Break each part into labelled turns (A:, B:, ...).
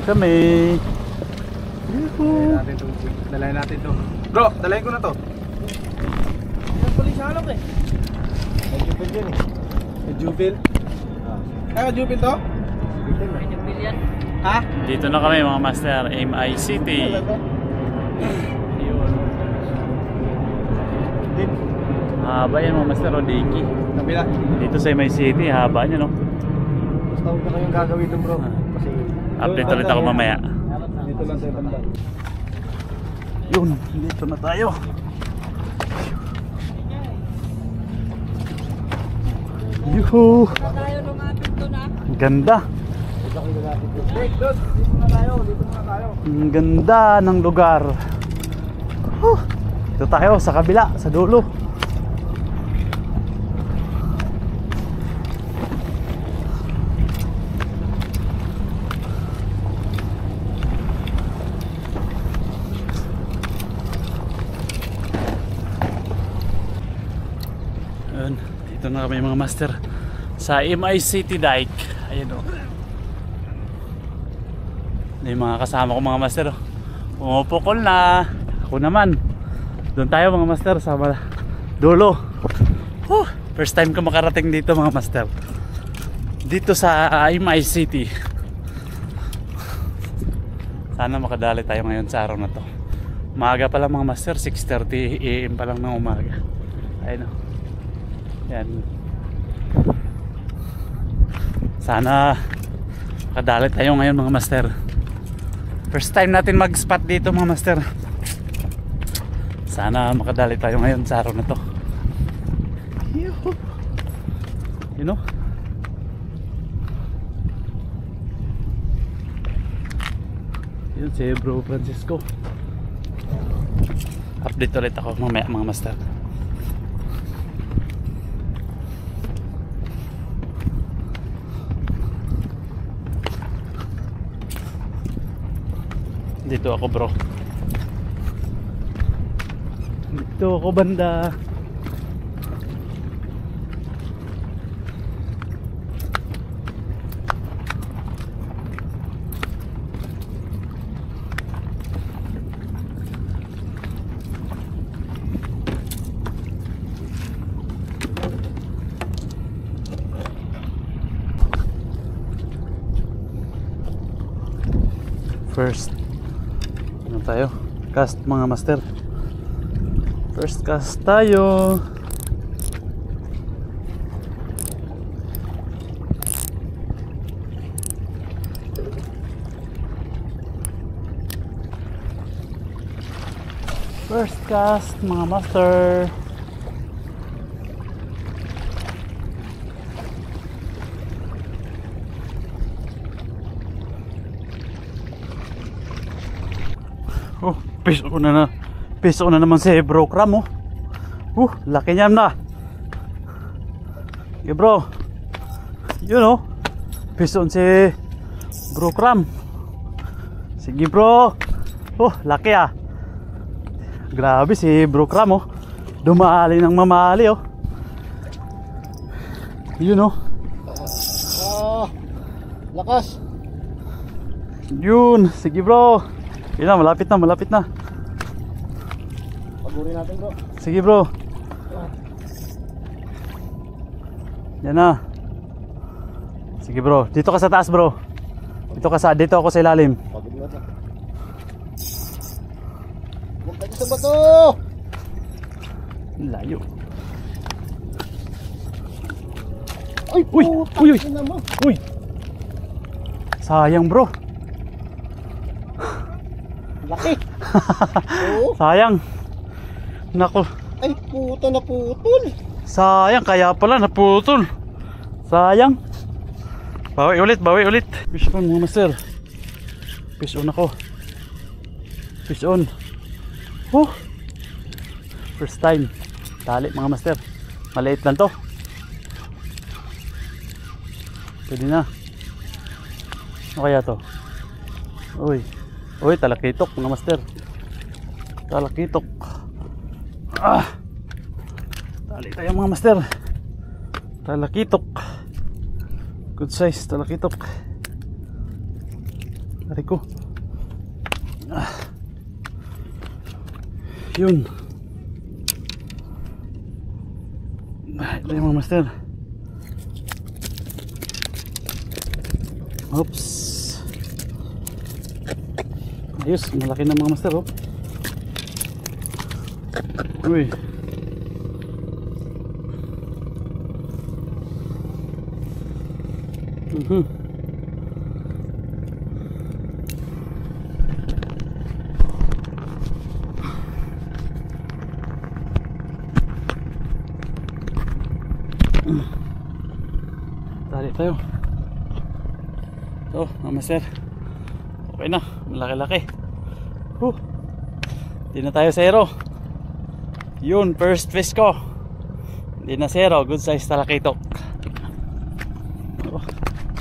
A: kami.
B: Dalayan natin to. Bro, dalayan ko na to. Yung pulis halok eh. May jubil yan eh. May jubil? May jubil to? May jubil yan. Ha?
A: Dito na kami mga master, MI City. Yun. Haba yan mga master, o Diki.
B: Kabila.
A: Dito sa MI City, haba niya no.
B: Basta huwag na kayong gagawin ito bro. Kasi
A: update ulit ako mamaya.
B: dito lang sa banda.
A: Yun, dito na tayo. Yuhu! Ganda. Ang ganda ng lugar. Dito tayo sa kabila, sa dulo. Dito na kami mga master sa MI City Dike. Ayan o. Yung mga kasama ko mga master pumupukol na. Ako naman doon tayo mga master sa dulo. First time ko makarating dito mga master, dito sa MI City. Sana makadali tayo ngayon sa araw na to. Maaga pa lang mga master, 6:30 AM pa lang ng umaga. Ayun o. Yan. Sana makadali tayo ngayon mga master. First time natin mag-spot dito mga master. Sana makadali tayo ngayon sa araw na to. You know? Yun si Bro Francisco. Update ulit ako mamaya mga master. Dito ako bro. Dito ako banda. First tayo cast mga master. First cast tayo. First cast mga master. Piso na naman si Bro Cram laki niyan na. Okay bro. Yun piso si Bro Cram. Sige bro. Laki grabe si Bro Cram dumali ng mamali Yun
B: lakas.
A: Yun, sige bro. Yun na, malapit na.
B: Pagurin natin bro.
A: Sige bro. Yan na. Sige bro, dito ka sa taas bro. Dito ako sa ilalim.
B: Pagurin natin. Huwag tayo sa bato.
A: Layo.
B: Ay,
A: Uy. Sayang bro.
B: Laki.
A: Sayang. Nako.
B: Ay puta, naputol.
A: Sayang, kaya pala naputol. Sayang. Bawi ulit. Fish on mga master. Fish on ako. Fish on. First time. Tali mga master. Maliit lang to. Pwede na. Ano kaya to? Uy, talakitok mga master. Talakitok. Tali tayo mga master. Talakitok. Good size talakitok. Aray ko. Yun. Ito yung mga master. Oops. Ayos, malaki na mga master, oh. Uy. Tali tayo. Ito, mga master. Okay na, malaki-laki. Hindi na tayo zero. Yun, first fish ko. Hindi na zero, good size talakitok.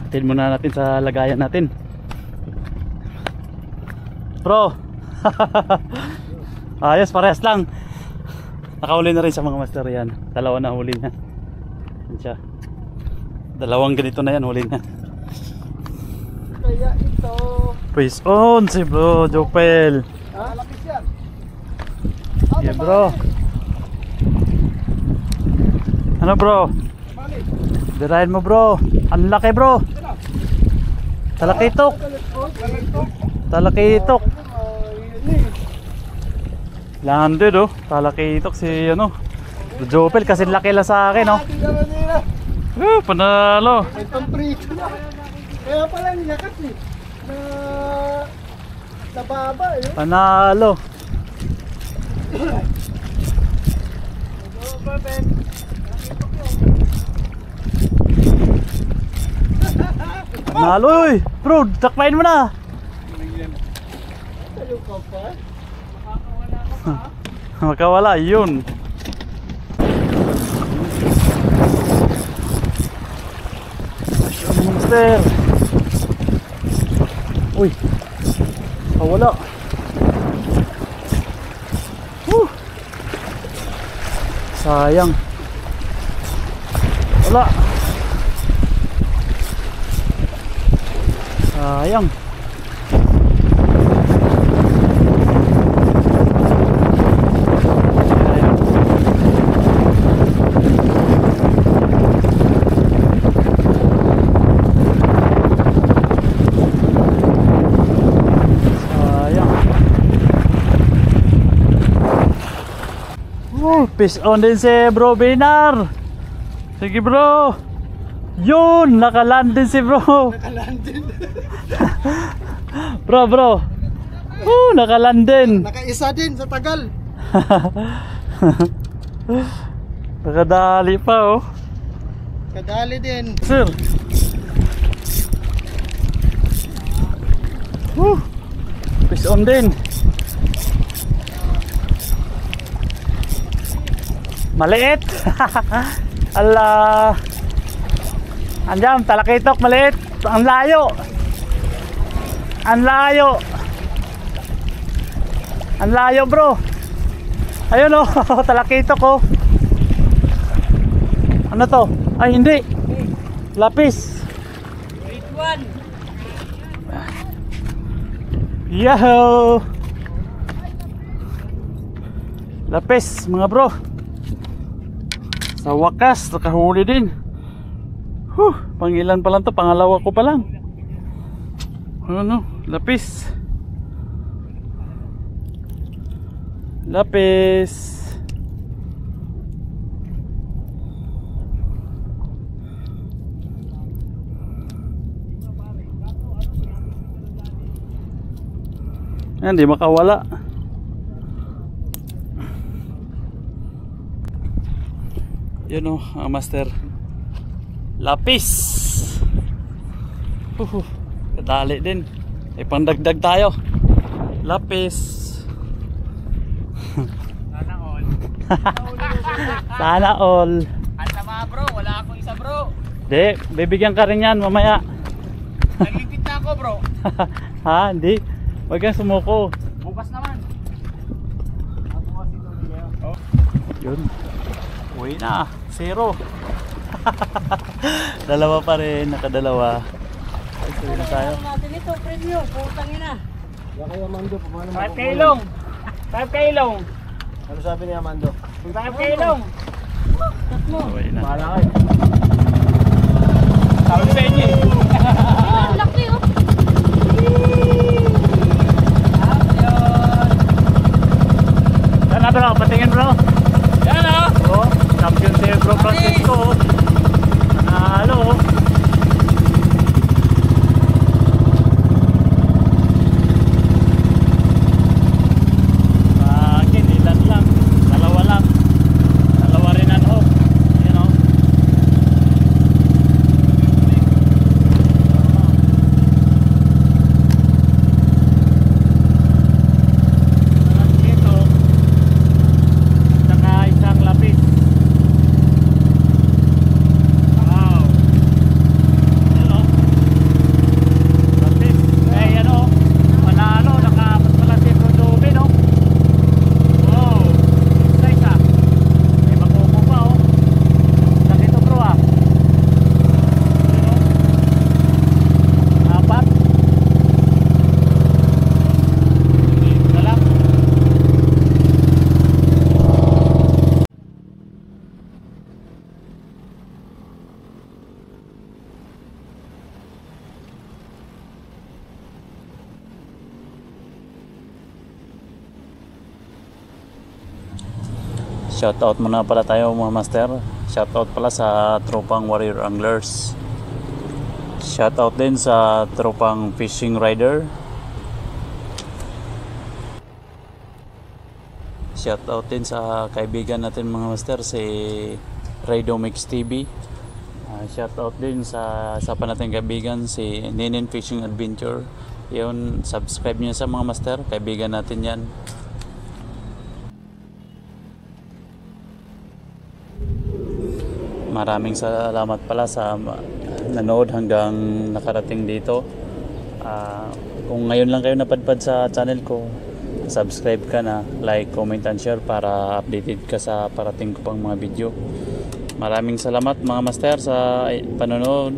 A: Atin muna natin sa lagayan natin. Bro. Ayos, parehas lang. Nakahuli na rin sa mga master yan. Dalawa na huli na. Yan siya. Dalawang ganito na yan, huli na.
B: Kaya ito.
A: Face on si bro Jopel.
B: Malapit yan.
A: Yeah bro. Ano bro?
B: Balik.
A: Dirahin mo bro. Ang laki bro. Talakitok. Talakitok. Landed oh. Talakitok si ano Jopel kasi laki lang sa akin oh. Panalo.
B: Itong prito na. Kaya pala nilakas eh. Sa baba eh.
A: Panalo. Panalo eh. Bro, takpain mo na.
B: Tayo ka pa.
A: Makawala yun. Monster. Uy. Wala. Sayang. Wala. Sayang. Fish on din si bro Binar. Sige bro. Yun, nakaland din si bro.
B: Nakaland din.
A: Bro. Nakaland din.
B: Nakaisa din sa tagal.
A: Nakadali pa oh.
B: Kadali din.
A: Sir. Fish on din. Maliit. Ala. Andiyan, talakitok maliit. Ang layo. Ang layo. Ang layo, bro. Ayun oh, talakitok oh. Ano to? Ay, hindi. Lapis. Grade 1. Yahoo. Lapis, mga bro. Sa wakas, nakahuli din. Pangilan pa lang to, pangalawa ko pa lang. Ano, lapis. Lapis. Yan, di makawala. Yun o, ang master. Lapis. Kadali din. May pandagdag tayo. Lapis.
B: Sana all.
A: Sana all.
B: Ang sama bro, wala akong isa bro.
A: Di, bibigyan ka rin yan mamaya.
B: Naglipit na ako bro.
A: Ha, hindi. Huwag kang sumuko.
B: Bukas naman.
A: Yun. Uwi na. 0. Dalawa pa rin. Nakadalawa. Tuloy na tayo.
C: natin ito, premium, putang ina.
B: Wala kay Amando, paano
C: 5 kailong. 5 kailong.
B: Ano sabi ni Amando?
C: 5 kailong. Tatlo.
A: Okay na.
C: Bahala kayo. Tawag sa inyo eh.
D: Ang laki oh.
A: Yan na bro, patingin bro.
C: Yan ah.
A: Oh, champion si Bro Francisco. Oh. Nanalo. Oh. Akin, ilan lang. Dalawa lang. Dalawa rin ang hook. You know. Dito. Saka isang lapis. Wow. Hello. Lapis. Eh, ano, manalo. Nakapat pala si Bro Joby, no? Wow. Isa. May makuko pa, oh. Laki to, bro, ah. Ano? Apat. Ito lang. Shoutout muna pala tayo mga master. Shoutout pala sa tropang Warrior Anglers. Shoutout din sa tropang Fishing Rider. Shoutout din sa kaibigan natin mga master si Raidomix TV. Shoutout din sa isa pa nating kaibigan si Ninin Fishing Adventure. Yun, subscribe niyo sa mga master, kaibigan natin yan. Maraming salamat pala sa nanood hanggang nakarating dito. Kung ngayon lang kayo napadpad sa channel ko, subscribe ka na, like, comment and share para updated ka sa parating ko pang mga video. Maraming salamat mga master sa panonood.